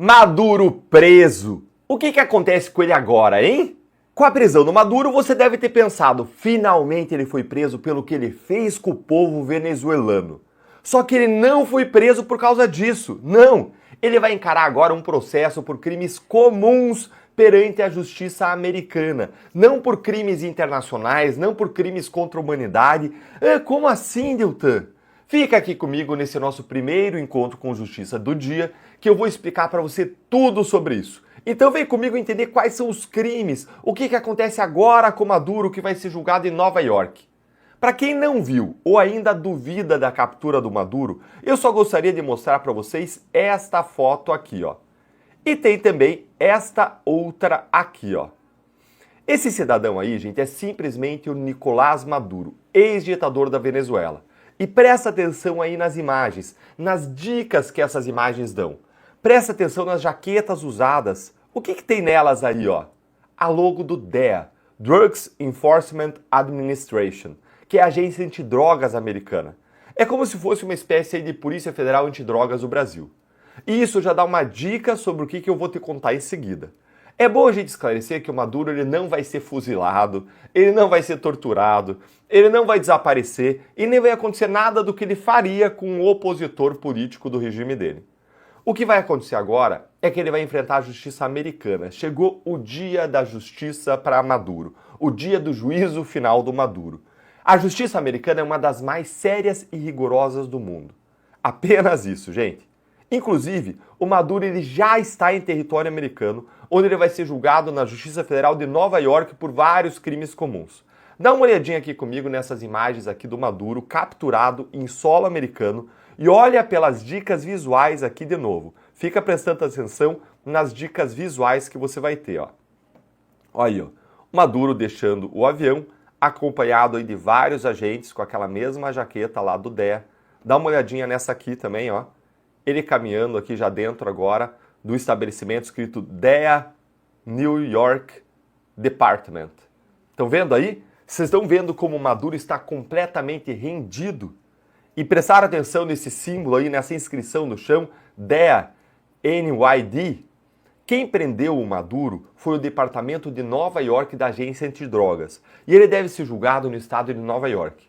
Maduro preso. O que acontece com ele agora, hein? Com a prisão do Maduro, você deve ter pensado, finalmente ele foi preso pelo que ele fez com o povo venezuelano. Só que ele não foi preso por causa disso. Não! Ele vai encarar agora um processo por crimes comuns perante a justiça americana. Não por crimes internacionais, não por crimes contra a humanidade. Como assim, Deltan? Fica aqui comigo nesse nosso primeiro encontro com justiça do dia, que eu vou explicar para você tudo sobre isso. Então vem comigo entender quais são os crimes, o que acontece agora com Maduro, que vai ser julgado em Nova York. Para quem não viu ou ainda duvida da captura do Maduro, eu só gostaria de mostrar para vocês esta foto aqui, ó. E tem também esta outra aqui, ó. Esse cidadão aí, gente, é simplesmente o Nicolás Maduro, ex-ditador da Venezuela. E presta atenção aí nas imagens, nas dicas que essas imagens dão. Presta atenção nas jaquetas usadas. O que tem nelas aí, ó? A logo do DEA, Drugs Enforcement Administration, que é a agência antidrogas americana. É como se fosse uma espécie de Polícia Federal Antidrogas do Brasil. E isso já dá uma dica sobre o que eu vou te contar em seguida. É bom a gente esclarecer que o Maduro ele não vai ser fuzilado, ele não vai ser torturado, ele não vai desaparecer e nem vai acontecer nada do que ele faria com um opositor político do regime dele. O que vai acontecer agora é que ele vai enfrentar a justiça americana. Chegou o dia da justiça para Maduro, o dia do juízo final do Maduro. A justiça americana é uma das mais sérias e rigorosas do mundo. Apenas isso, gente. Inclusive, o Maduro ele já está em território americano, onde ele vai ser julgado na Justiça Federal de Nova York por vários crimes comuns. Dá uma olhadinha aqui comigo nessas imagens aqui do Maduro capturado em solo americano e olha pelas dicas visuais aqui de novo. Fica prestando atenção nas dicas visuais que você vai ter, ó. Olha aí, ó. O Maduro deixando o avião, acompanhado aí de vários agentes com aquela mesma jaqueta lá do DEA. Dá uma olhadinha nessa aqui também, ó. Ele caminhando aqui já dentro agora do estabelecimento escrito DEA New York Department. Estão vendo aí? Vocês estão vendo como o Maduro está completamente rendido? E prestar atenção nesse símbolo aí, nessa inscrição no chão, DEA NYD. Quem prendeu o Maduro foi o Departamento de Nova York da Agência Antidrogas. E ele deve ser julgado no estado de Nova York.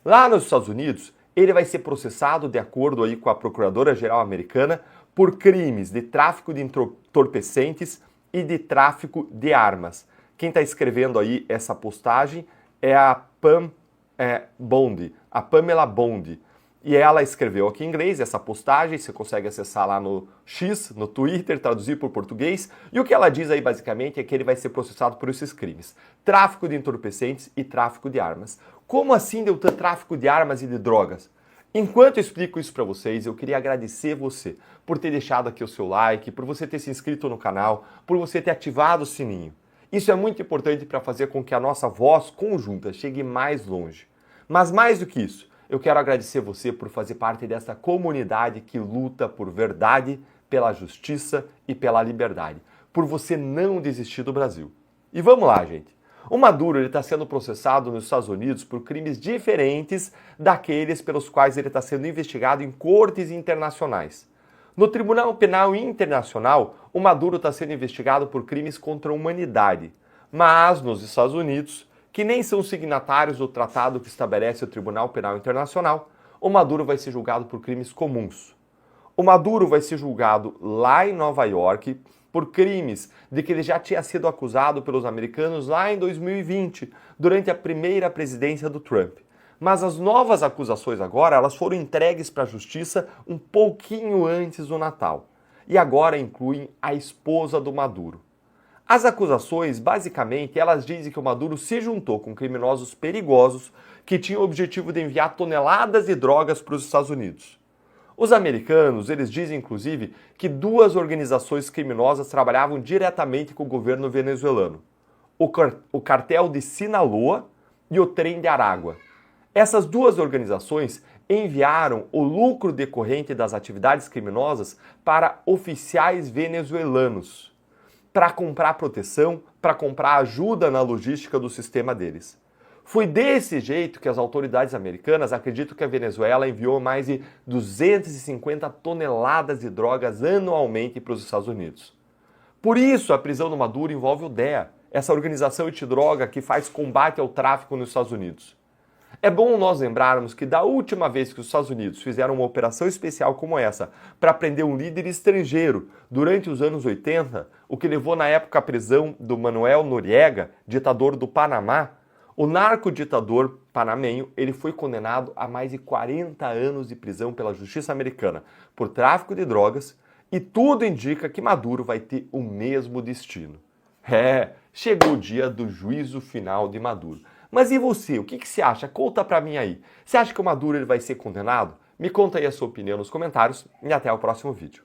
Lá nos Estados Unidos, ele vai ser processado, de acordo aí com a Procuradora-Geral americana, por crimes de tráfico de entorpecentes e de tráfico de armas. Quem está escrevendo aí essa postagem é a Pamela Bondi. E ela escreveu aqui em inglês essa postagem, você consegue acessar lá no X, no Twitter, traduzir por português. E o que ela diz aí basicamente é que ele vai ser processado por esses crimes. Tráfico de entorpecentes e tráfico de armas. Como assim deu tráfico de armas e de drogas? Enquanto eu explico isso para vocês, eu queria agradecer você por ter deixado aqui o seu like, por você ter se inscrito no canal, por você ter ativado o sininho. Isso é muito importante para fazer com que a nossa voz conjunta chegue mais longe. Mas mais do que isso, eu quero agradecer você por fazer parte dessa comunidade que luta por verdade, pela justiça e pela liberdade. Por você não desistir do Brasil. E vamos lá, gente. O Maduro está sendo processado nos Estados Unidos por crimes diferentes daqueles pelos quais ele está sendo investigado em cortes internacionais. No Tribunal Penal Internacional, o Maduro está sendo investigado por crimes contra a humanidade. Mas nos Estados Unidos, que nem são signatários do tratado que estabelece o Tribunal Penal Internacional, o Maduro vai ser julgado por crimes comuns. O Maduro vai ser julgado lá em Nova York por crimes de que ele já tinha sido acusado pelos americanos lá em 2020, durante a primeira presidência do Trump. Mas as novas acusações agora, elas foram entregues para a justiça um pouquinho antes do Natal. E agora incluem a esposa do Maduro. As acusações, basicamente, elas dizem que o Maduro se juntou com criminosos perigosos que tinham o objetivo de enviar toneladas de drogas para os Estados Unidos. Os americanos, eles dizem, inclusive, que duas organizações criminosas trabalhavam diretamente com o governo venezuelano. O cartel de Sinaloa e o Trem de Aragua. Essas duas organizações enviaram o lucro decorrente das atividades criminosas para oficiais venezuelanos, para comprar proteção, para comprar ajuda na logística do sistema deles. Foi desse jeito que as autoridades americanas acreditam que a Venezuela enviou mais de 250 toneladas de drogas anualmente para os Estados Unidos. Por isso, a prisão do Maduro envolve o DEA, essa organização antidroga que faz combate ao tráfico nos Estados Unidos. É bom nós lembrarmos que da última vez que os Estados Unidos fizeram uma operação especial como essa para prender um líder estrangeiro durante os anos 80, o que levou na época à prisão do Manuel Noriega, ditador do Panamá, o narcoditador panamenho, ele foi condenado a mais de 40 anos de prisão pela justiça americana por tráfico de drogas e tudo indica que Maduro vai ter o mesmo destino. Chegou o dia do juízo final de Maduro. Mas e você? O que você acha? Conta pra mim aí. Você acha que o Maduro ele vai ser condenado? Me conta aí a sua opinião nos comentários e até o próximo vídeo.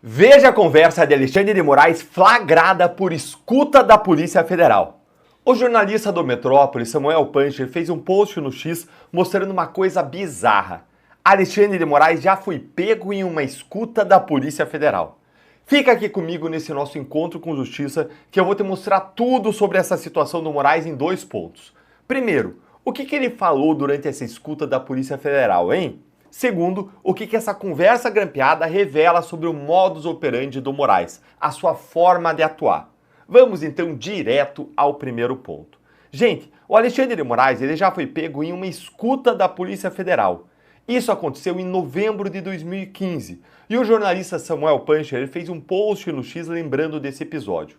Veja a conversa de Alexandre de Moraes flagrada por escuta da Polícia Federal. O jornalista do Metrópole, Samuel Pancher, fez um post no X mostrando uma coisa bizarra. Alexandre de Moraes já foi pego em uma escuta da Polícia Federal. Fica aqui comigo nesse nosso encontro com justiça que eu vou te mostrar tudo sobre essa situação do Moraes em 2 pontos. Primeiro, o que ele falou durante essa escuta da Polícia Federal, hein? Segundo, o que essa conversa grampeada revela sobre o modus operandi do Moraes, a sua forma de atuar. Vamos então direto ao primeiro ponto. Gente, o Alexandre de Moraes ele já foi pego em uma escuta da Polícia Federal. Isso aconteceu em novembro de 2015 e o jornalista Samuel Pancher ele fez um post no X lembrando desse episódio.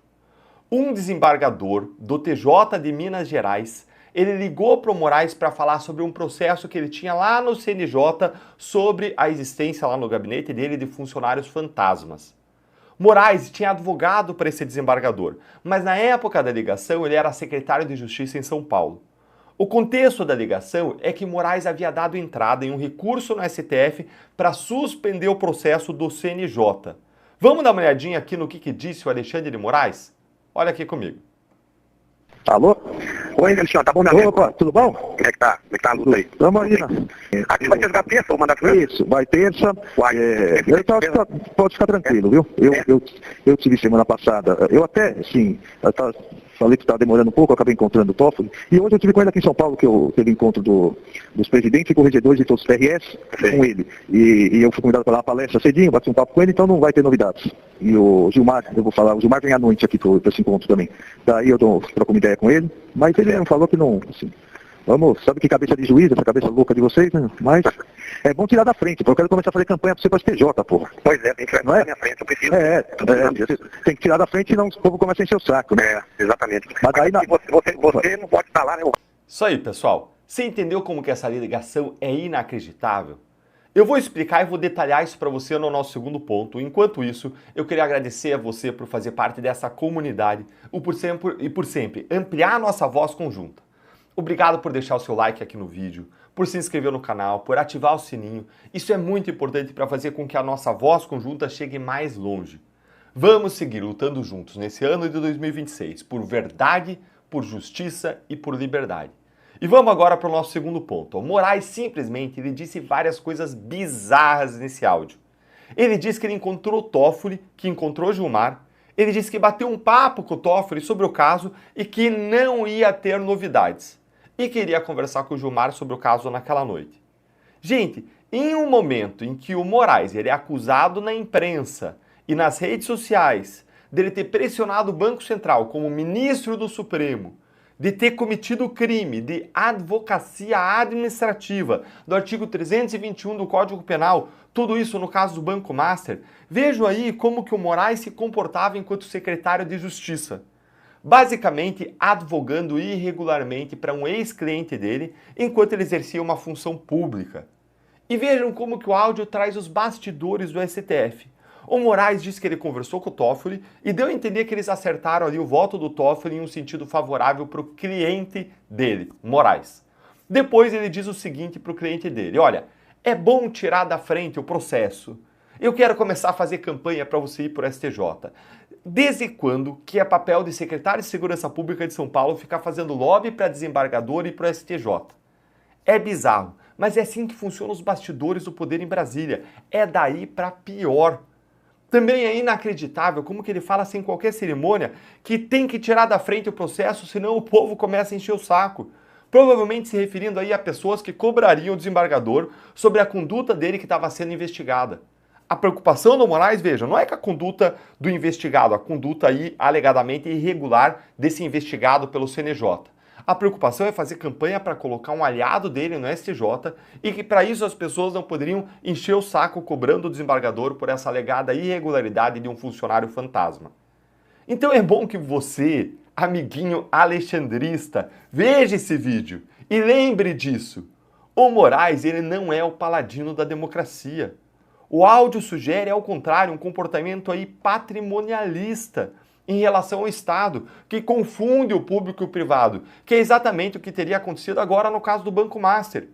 Um desembargador do TJ de Minas Gerais, ele ligou para o Moraes para falar sobre um processo que ele tinha lá no CNJ sobre a existência lá no gabinete dele de funcionários fantasmas. Moraes tinha advogado para esse desembargador, mas na época da ligação ele era secretário de Justiça em São Paulo. O contexto da ligação é que Moraes havia dado entrada em um recurso no STF para suspender o processo do CNJ. Vamos dar uma olhadinha aqui no que disse o Alexandre de Moraes? Olha aqui comigo. Alô? Oi, Alexandre, tá bom, meu amigo? Opa, tudo bom? Como é que tá? Como é que tá a luta aí? Vamos aí, né? Aqui vai ter jogar terça ou mandar pra Isso, vai terça. Uai, Pode ficar tranquilo, viu? Eu tive semana passada, eu até, sim, falei que estava demorando um pouco, eu acabei encontrando o Toffoli. E hoje eu tive com ele aqui em São Paulo, que eu teve encontro dos presidentes e corregedores de todos os PRS com ele. E eu fui convidado para lá uma palestra cedinho, bati um papo com ele, então não vai ter novidades. E o Gilmar, eu vou falar, o Gilmar vem à noite aqui para esse encontro também. Daí eu troco uma ideia com ele, mas ele não falou que não, assim, sabe que cabeça de juiz, essa cabeça louca de vocês, né? Mas é bom tirar da frente, porque eu quero começar a fazer campanha para você para STJ, porra. Pois é, tem que tirar da minha frente, eu preciso. Tem que tirar da frente, senão o povo começa a encher o saco, né? Exatamente. Mas daí você não pode estar lá, né? Isso aí, pessoal. Você entendeu como que essa ligação é inacreditável? Eu vou explicar e vou detalhar isso para você no nosso segundo ponto. Enquanto isso, eu queria agradecer a você por fazer parte dessa comunidade e por sempre ampliar a nossa voz conjunta. Obrigado por deixar o seu like aqui no vídeo, por se inscrever no canal, por ativar o sininho. Isso é muito importante para fazer com que a nossa voz conjunta chegue mais longe. Vamos seguir lutando juntos nesse ano de 2026 por verdade, por justiça e por liberdade. E vamos agora para o nosso segundo ponto. O Moraes simplesmente ele disse várias coisas bizarras nesse áudio. Ele disse que ele encontrou o Toffoli, que encontrou Gilmar. Ele disse que bateu um papo com o Toffoli sobre o caso e que não ia ter novidades. E queria conversar com o Gilmar sobre o caso naquela noite. Gente, em um momento em que o Moraes ele é acusado na imprensa e nas redes sociais dele ter pressionado o Banco Central como ministro do Supremo, de ter cometido o crime de advocacia administrativa do artigo 321 do Código Penal, tudo isso no caso do Banco Master, vejo aí como que o Moraes se comportava enquanto secretário de Justiça. Basicamente advogando irregularmente para um ex-cliente dele enquanto ele exercia uma função pública. E vejam como que o áudio traz os bastidores do STF. O Moraes disse que ele conversou com o Toffoli e deu a entender que eles acertaram ali o voto do Toffoli em um sentido favorável para o cliente dele, Moraes. Depois ele diz o seguinte para o cliente dele, olha, é bom tirar da frente o processo. Eu quero começar a fazer campanha para você ir para o STJ. Desde quando que é papel de secretário de Segurança Pública de São Paulo ficar fazendo lobby para desembargador e para o STJ? É bizarro, mas é assim que funcionam os bastidores do poder em Brasília. É daí para pior. Também é inacreditável como que ele fala sem qualquer cerimônia que tem que tirar da frente o processo, senão o povo começa a encher o saco. Provavelmente se referindo aí a pessoas que cobrariam o desembargador sobre a conduta dele que estava sendo investigada. A preocupação do Moraes, veja, não é com a conduta do investigado, a conduta aí alegadamente irregular desse investigado pelo CNJ. A preocupação é fazer campanha para colocar um aliado dele no STJ e que para isso as pessoas não poderiam encher o saco cobrando o desembargador por essa alegada irregularidade de um funcionário fantasma. Então é bom que você, amiguinho alexandrista, veja esse vídeo e lembre disso. O Moraes, ele não é o paladino da democracia. O áudio sugere, ao contrário, um comportamento aí patrimonialista em relação ao Estado, que confunde o público e o privado, que é exatamente o que teria acontecido agora no caso do Banco Master.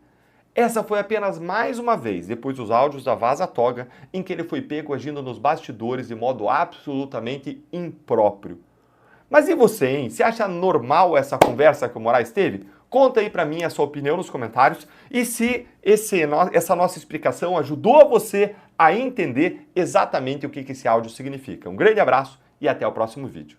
Essa foi apenas mais uma vez, depois dos áudios da Vaza Toga, em que ele foi pego agindo nos bastidores de modo absolutamente impróprio. Mas e você, hein? Você acha normal essa conversa que o Moraes teve? Conta aí pra mim a sua opinião nos comentários e se essa nossa explicação ajudou você a entender exatamente o que esse áudio significa. Um grande abraço e até o próximo vídeo.